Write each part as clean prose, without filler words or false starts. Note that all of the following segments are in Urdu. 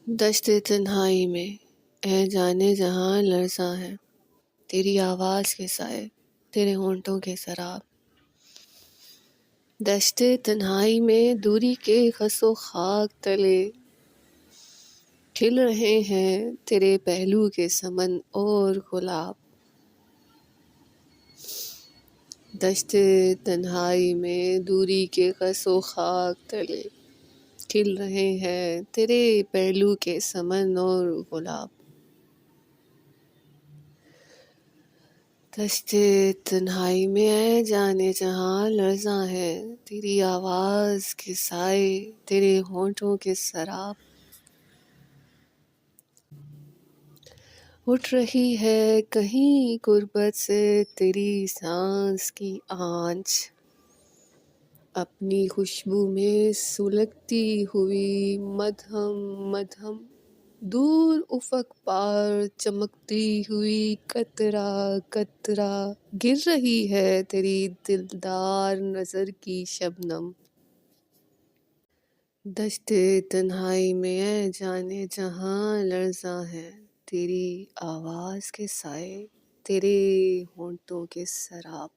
دشت تنہائی میں اے جانے جہاں لرزاں ہے تیری آواز کے سائے تیرے ہونٹوں کے سراب۔ دشت تنہائی میں دوری کے خس و خاک تلے کھل رہے ہیں تیرے پہلو کے سمن اور گلاب۔ دشت تنہائی میں دوری کے خس و خاک تلے کھل رہے ہیں تیرے پہلو کے سمن اور گلاب۔ دشت تنہائی میں اے جانے جہاں لرزاں ہے تیری آواز کے سائے تیرے ہونٹوں کے سراب۔ اٹھ رہی ہے کہیں غربت سے تیری سانس کی آنچ، اپنی خوشبو میں سلگتی ہوئی مدھم مدھم، دور افق پار چمکتی ہوئی قطرہ قطرہ گر رہی ہے تیری دلدار نظر کی شبنم۔ دشت تنہائی میں اے جانے جہاں لرزاں ہے تیری آواز کے سائے تیرے ہونٹوں کے سراب۔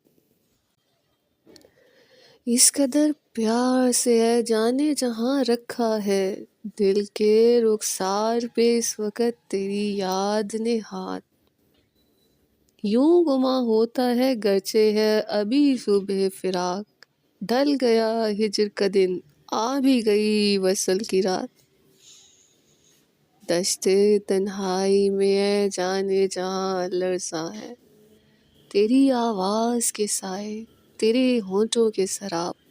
اس قدر پیار سے اے جانے جہاں رکھا ہے دل کے رخسار پہ اس وقت تیری یاد نے ہاتھ، یوں گماں ہوتا ہے گرچہ ہے ابھی صبح فراق، ڈھل گیا ہجر کا دن آ بھی گئی وصل کی رات۔ دشت تنہائی میں اے جانے جہاں لرزاں ہے تیری آواز کے سائے تیرے ہونٹوں کے سراب۔